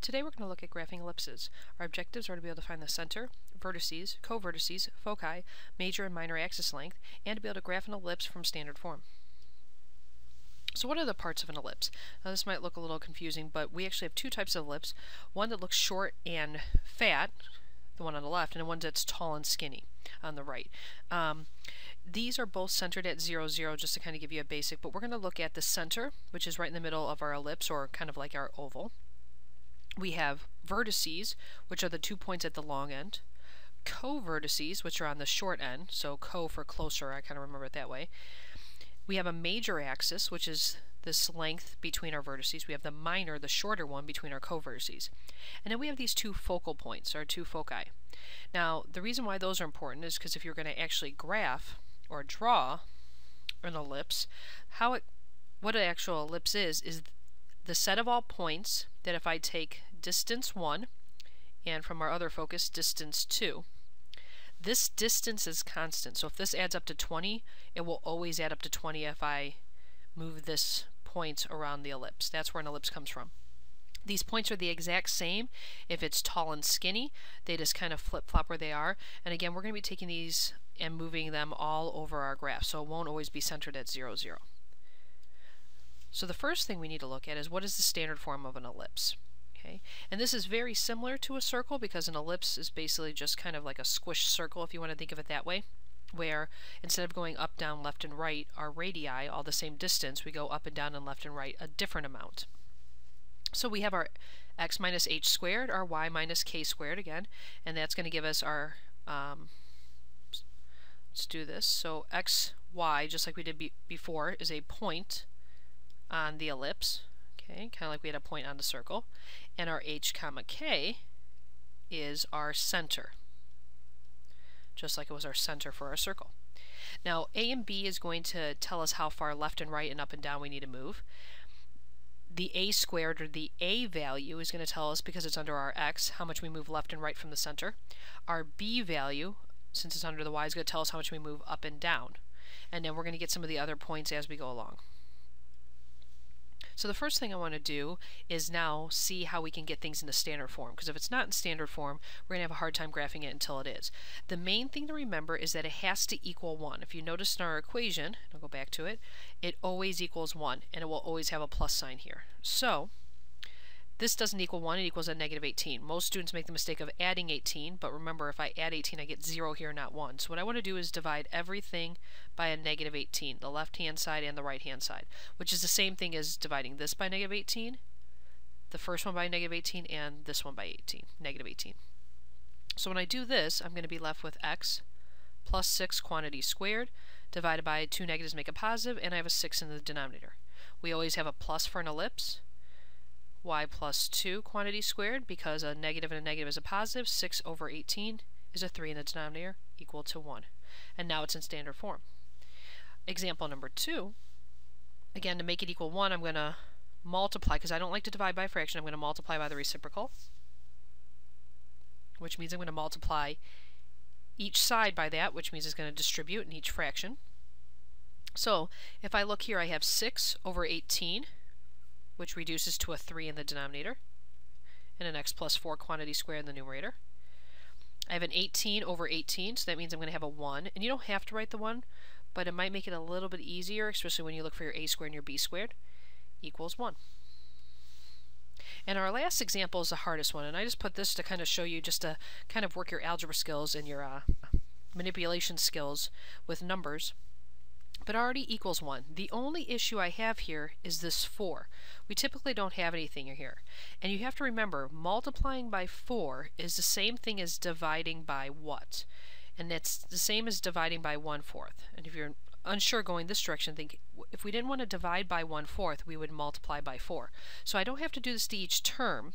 Today we're going to look at graphing ellipses. Our objectives are to be able to find the center, vertices, co-vertices, foci, major and minor axis length, and to be able to graph an ellipse from standard form. So what are the parts of an ellipse? Now this might look a little confusing, but we actually have two types of ellipse. One that looks short and fat, the one on the left, and one that's tall and skinny on the right. These are both centered at 0, 0, just to kind of give you a basic, but we're going to look at the center, which is right in the middle of our ellipse, or kind of like our oval. We have vertices, which are the 2 points at the long end, co-vertices, which are on the short end, so co for closer, I kind of remember it that way. We have a major axis, which is this length between our vertices. We have the minor, the shorter one, between our co-vertices. And then we have these two focal points, or two foci. Now, the reason why those are important is because if you're going to actually graph or draw an ellipse, what an actual ellipse is the set of all points that if I take distance 1 and from our other focus distance 2, this distance is constant. So if this adds up to 20, it will always add up to 20 if I move this point around the ellipse. That's where an ellipse comes from. These points are the exact same if it's tall and skinny. They just kind of flip-flop where they are. And again, we're going to be taking these and moving them all over our graph, so it won't always be centered at 0, 0. So the first thing we need to look at is what is the standard form of an ellipse. Okay? And this is very similar to a circle because an ellipse is basically just kind of like a squished circle, if you want to think of it that way, where instead of going up, down, left, and right, our radii, all the same distance, we go up and down and left and right a different amount. So we have our x minus h squared, our y minus k squared again, and that's going to give us our, let's do this, so x, y, just like we did before, is a point on the ellipse, okay, kind of like we had a point on the circle, and our h comma k is our center, just like it was our center for our circle. Now a and b is going to tell us how far left and right and up and down we need to move. The a squared, or the a value, is going to tell us, because it's under our x, how much we move left and right from the center. Our b value, since it's under the y, is going to tell us how much we move up and down. And then we're going to get some of the other points as we go along. So the first thing I want to do is now see how we can get things into standard form, because if it's not in standard form, we're going to have a hard time graphing it until it is. The main thing to remember is that it has to equal 1. If you notice in our equation, I'll go back to it, it always equals 1, and it will always have a plus sign here. So this doesn't equal 1, it equals a negative 18. Most students make the mistake of adding 18, but remember, if I add 18, I get 0 here, not 1. So what I want to do is divide everything by a negative 18, the left-hand side and the right-hand side, which is the same thing as dividing this by negative 18, the first one by negative 18, and this one by 18, negative 18. So when I do this, I'm going to be left with x plus 6 quantity squared, divided by 2 negatives make a positive, and I have a 6 in the denominator. We always have a plus for an ellipse. Y plus 2 quantity squared, because a negative and a negative is a positive. 6 over 18 is a 3 in the denominator, equal to 1. And now it's in standard form. Example number 2, again, to make it equal 1, I'm going to multiply, because I don't like to divide by a fraction, I'm going to multiply by the reciprocal, which means I'm going to multiply each side by that, which means it's going to distribute in each fraction. So if I look here, I have 6 over 18, which reduces to a 3 in the denominator, and an x plus 4 quantity squared in the numerator. I have an 18 over 18, so that means I'm going to have a 1, and you don't have to write the 1, but it might make it a little bit easier, especially when you look for your a squared and your b squared, equals 1. And our last example is the hardest one, and I just put this to kind of show you, just to kind of work your algebra skills and your manipulation skills with numbers. But already equals 1. The only issue I have here is this 4. We typically don't have anything here. And you have to remember, multiplying by 4 is the same thing as dividing by what? And that's the same as dividing by 1/4. And if you're unsure going this direction, think if we didn't want to divide by 1/4, we would multiply by 4. So I don't have to do this to each term.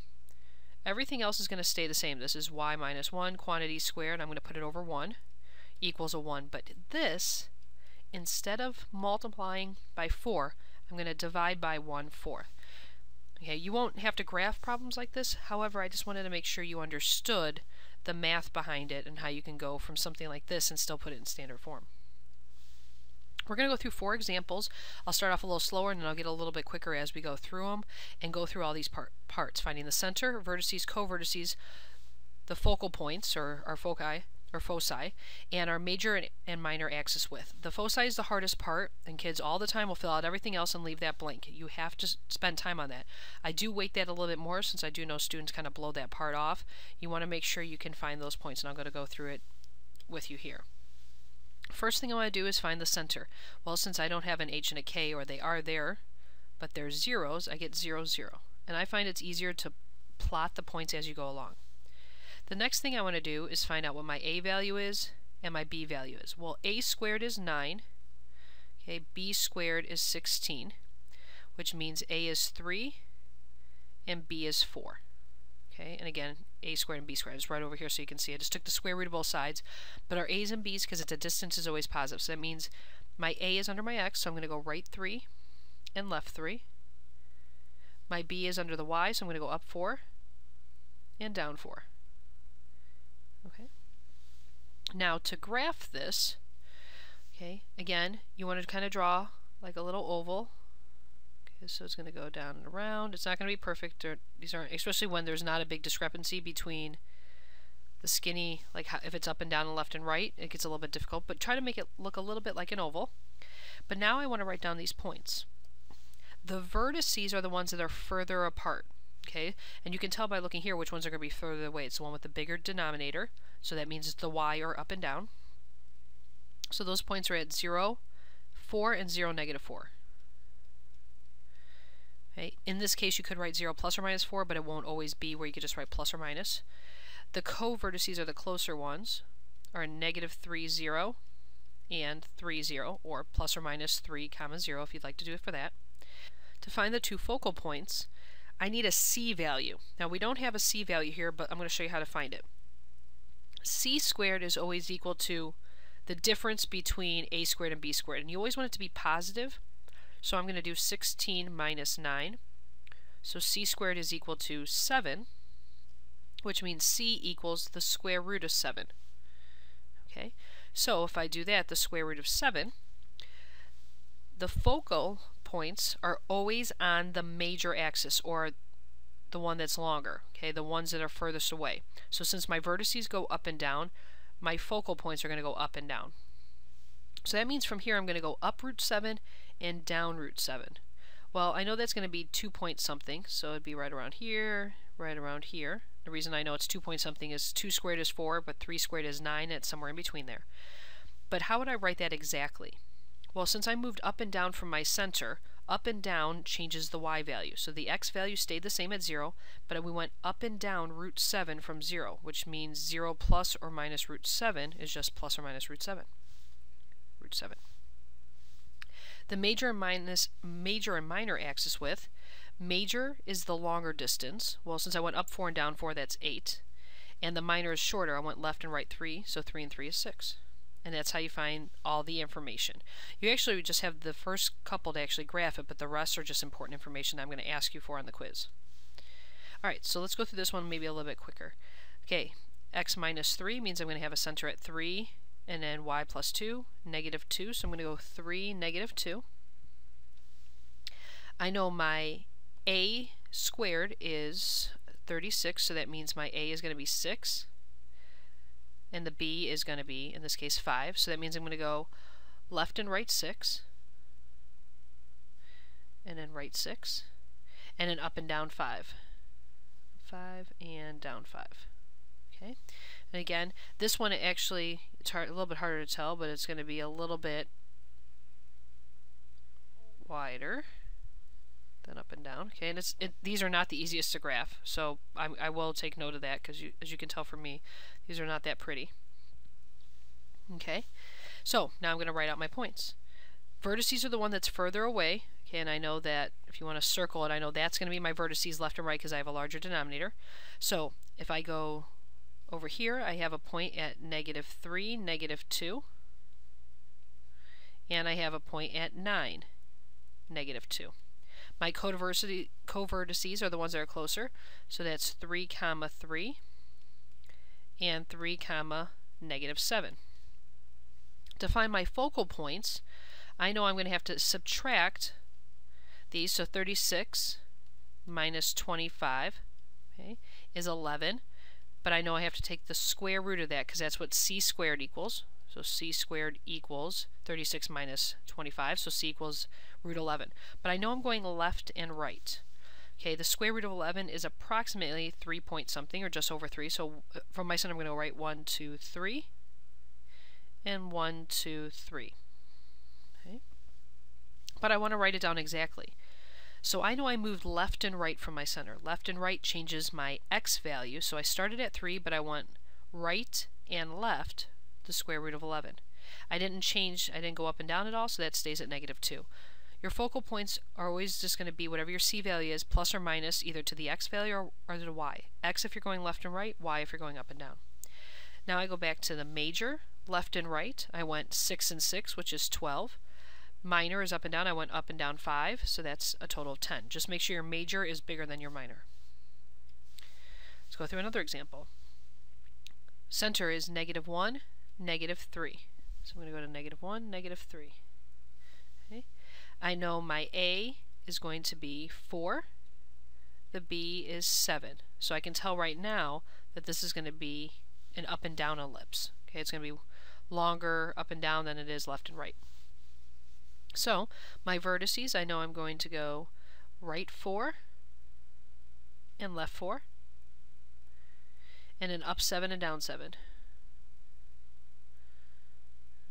Everything else is going to stay the same. This is y minus 1 quantity squared. I'm going to put it over 1 equals a 1. But this, instead of multiplying by 4, I'm going to divide by 1/4. Okay, you won't have to graph problems like this. However, I just wanted to make sure you understood the math behind it and how you can go from something like this and still put it in standard form. We're going to go through 4 examples. I'll start off a little slower and then I'll get a little bit quicker as we go through them and go through all these parts, finding the center, vertices, co-vertices, the focal points, or our foci, or foci, and our major and minor axis width. The foci is the hardest part, and kids all the time will fill out everything else and leave that blank. You have to spend time on that. I do weight that a little bit more since I do know students kind of blow that part off. You want to make sure you can find those points, and I'm going to go through it with you here. First thing I want to do is find the center. Well, since I don't have an H and a K, or they are there, but they're zeros, I get 0, 0. And I find it's easier to plot the points as you go along. The next thing I want to do is find out what my A value is and my B value is. Well, A squared is 9, okay, B squared is 16, which means A is 3 and B is 4. Okay, and again, A squared and B squared is right over here so you can see. I just took the square root of both sides, but our A's and B's, because it's a distance, is always positive. So that means my A is under my X, so I'm going to go right 3 and left 3. My B is under the Y, so I'm going to go up 4 and down 4. Okay. Now to graph this, okay, again, you want to kind of draw like a little oval. Okay, so it's going to go down and around. It's not going to be perfect, or these aren't, especially when there's not a big discrepancy between the skinny, like if it's up and down and left and right, it gets a little bit difficult, but try to make it look a little bit like an oval. But now I want to write down these points. The vertices are the ones that are further apart, okay? And you can tell by looking here which ones are going to be further away. It's the one with the bigger denominator, so that means it's the Y, or up and down. So those points are at 0, 4, and 0, negative 4. Okay. In this case, you could write 0 plus or minus 4, but it won't always be where you could just write plus or minus. The co-vertices are the closer ones, are negative 3, 0, and 3, 0, or plus or minus 3, comma 0, if you'd like to do it for that. To find the two focal points, I need a C value. Now, we don't have a C value here, but I'm going to show you how to find it. C squared is always equal to the difference between A squared and B squared, and you always want it to be positive. So I'm going to do 16 minus 9. So C squared is equal to 7, which means C equals the square root of 7. Okay, so if I do that, the square root of 7, the focal points are always on the major axis, or the one that's longer, okay, the ones that are furthest away. So since my vertices go up and down, my focal points are going to go up and down. So that means from here I'm going to go up root 7 and down root 7. Well, I know that's going to be 2 point something, so it'd be right around here, right around here. The reason I know it's 2 point something is 2 squared is 4, but 3 squared is 9, and it's somewhere in between there. But how would I write that exactly? Well, since I moved up and down from my center, up and down changes the Y value. So the X value stayed the same at 0, but we went up and down root 7 from 0, which means 0 plus or minus root 7 is just plus or minus root 7. Root 7. The major and minor axis width. Major is the longer distance. Well, since I went up 4 and down 4, that's 8. And the minor is shorter. I went left and right 3, so 3 and 3 is 6. And that's how you find all the information. You actually just have the first couple to actually graph it, but the rest are just important information that I'm going to ask you for on the quiz. Alright, so let's go through this one maybe a little bit quicker. Okay, x minus 3 means I'm going to have a center at 3, and then y plus 2, negative 2, so I'm going to go 3, negative 2. I know my a squared is 36, so that means my a is going to be 6. And the b is going to be, in this case, 5. So that means I'm going to go left and right 6. And then right 6. And then up and down 5. 5 and down 5. Okay. And again, this one actually, it's a little bit harder to tell, but it's going to be a little bit wider than up and down. Okay, and these are not the easiest to graph, so I will take note of that, because as you can tell from me, these are not that pretty. Okay, so now I'm going to write out my points. Vertices are the one that's further away. Okay, and I know that if you want to circle it, I know that's going to be my vertices left and right because I have a larger denominator. So if I go over here, I have a point at negative 3, negative 2, and I have a point at 9, negative 2. My co-vertices are the ones that are closer, so that's 3, 3, and 3, negative 7. To find my focal points, I know I'm going to have to subtract these, so 36 minus 25, okay, is 11, but I know I have to take the square root of that because that's what c squared equals. So c squared equals 36 minus 25, so c equals root 11. But I know I'm going left and right. Okay, the square root of 11 is approximately 3 point something, or just over 3. So from my center I'm going to write 1, 2, 3, and 1, 2, 3. Okay. But I want to write it down exactly. So I know I moved left and right from my center. Left and right changes my x value. So I started at 3, but I want right and left the square root of 11. I didn't go up and down at all, so that stays at -2. Your focal points are always just going to be whatever your c value is, plus or minus either to the x value or to the y. X if you're going left and right, y if you're going up and down. Now I go back to the major, left and right. I went 6 and 6, which is 12. Minor is up and down. I went up and down 5, so that's a total of 10. Just make sure your major is bigger than your minor. Let's go through another example. Center is -1, -3. So I'm going to go to -1, -3. Okay. I know my A is going to be 4. The B is 7. So I can tell right now that this is going to be an up and down ellipse. Okay, it's going to be longer up and down than it is left and right. So my vertices, I know I'm going to go right 4 and left 4, and an up 7 and down 7.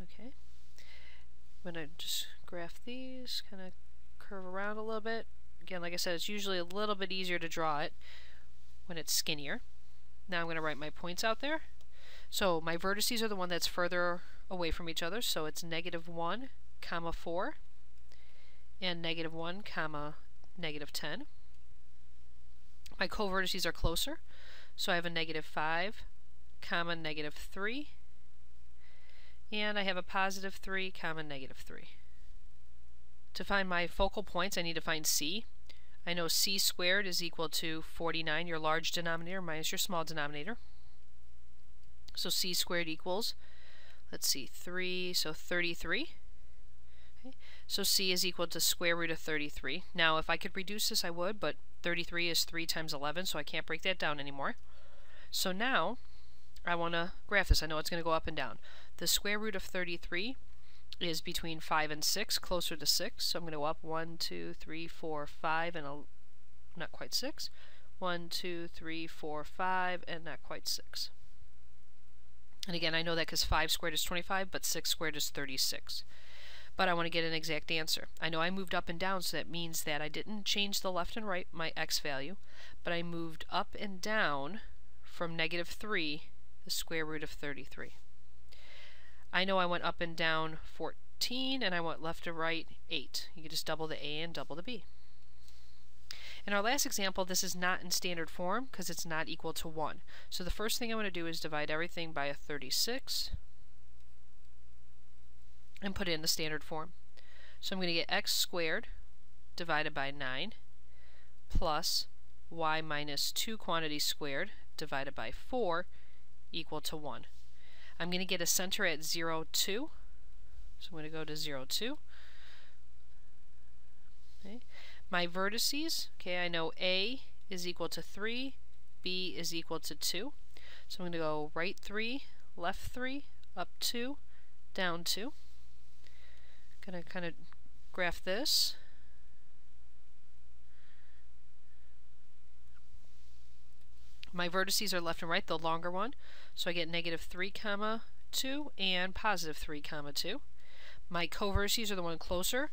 Okay, I'm going to just graph these, kind of curve around a little bit. Again, like I said, it's usually a little bit easier to draw it when it's skinnier. Now I'm going to write my points out there. So my vertices are the one that's further away from each other, so it's -1, 4, and -1, -10. My co-vertices are closer, so I have a -5, -3, and I have a +3, -3. To find my focal points, I need to find c. I know c squared is equal to 49, your large denominator, minus your small denominator. So c squared equals, let's see, 3, so 33. Okay. So c is equal to square root of 33. Now if I could reduce this I would, but 33 is 3 times 11, so I can't break that down anymore. So now I want to graph this. I know it's going to go up and down. The square root of 33 is between 5 and 6, closer to 6. So I'm going to go up 1, 2, 3, 4, 5, and not quite 6. 1, 2, 3, 4, 5, and not quite 6. And again, I know that because 5 squared is 25, but 6 squared is 36. But I want to get an exact answer. I know I moved up and down, so that means that I didn't change the left and right, my x value, but I moved up and down from -3, the square root of 33. I know I went up and down 14, and I went left to right 8. You can just double the a and double the b. In our last example, this is not in standard form because it's not equal to 1. So the first thing I want to do is divide everything by a 36 and put it in the standard form. So I'm going to get x squared divided by 9 plus y minus 2 quantity squared divided by 4 equal to 1. I'm going to get a center at 0, 2. So I'm going to go to 0, 2. Okay. My vertices, okay, I know A is equal to 3, B is equal to 2. So I'm going to go right 3, left 3, up 2, down 2. I'm going to kind of graph this. My vertices are left and right, the longer one. So I get -3, 2 and +3, 2. My co-vertices are the one closer.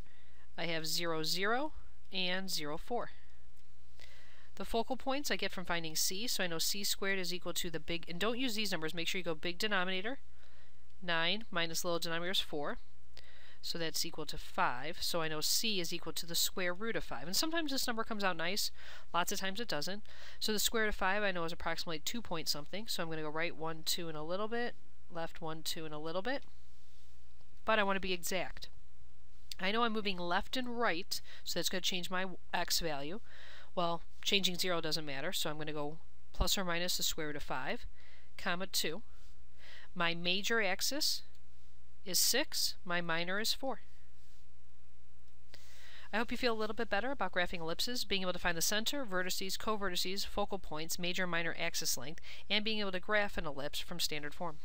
I have 0, 0 and 0, 4. The focal points I get from finding c, so I know c squared is equal to the big, and don't use these numbers, make sure you go big denominator, 9 minus little denominator is 4. So that's equal to 5. So I know c is equal to the square root of 5. And sometimes this number comes out nice, lots of times it doesn't. So the square root of 5 I know is approximately 2 point something. So I'm going to go right 1, 2 and a little bit, left 1, 2 and a little bit. But I want to be exact. I know I'm moving left and right, so that's going to change my x value. Well, changing 0 doesn't matter, so I'm going to go plus or minus the square root of 5, 2. My major axis is 6, my minor is 4. I hope you feel a little bit better about graphing ellipses, being able to find the center, vertices, co-vertices, focal points, major and minor axis length, and being able to graph an ellipse from standard form.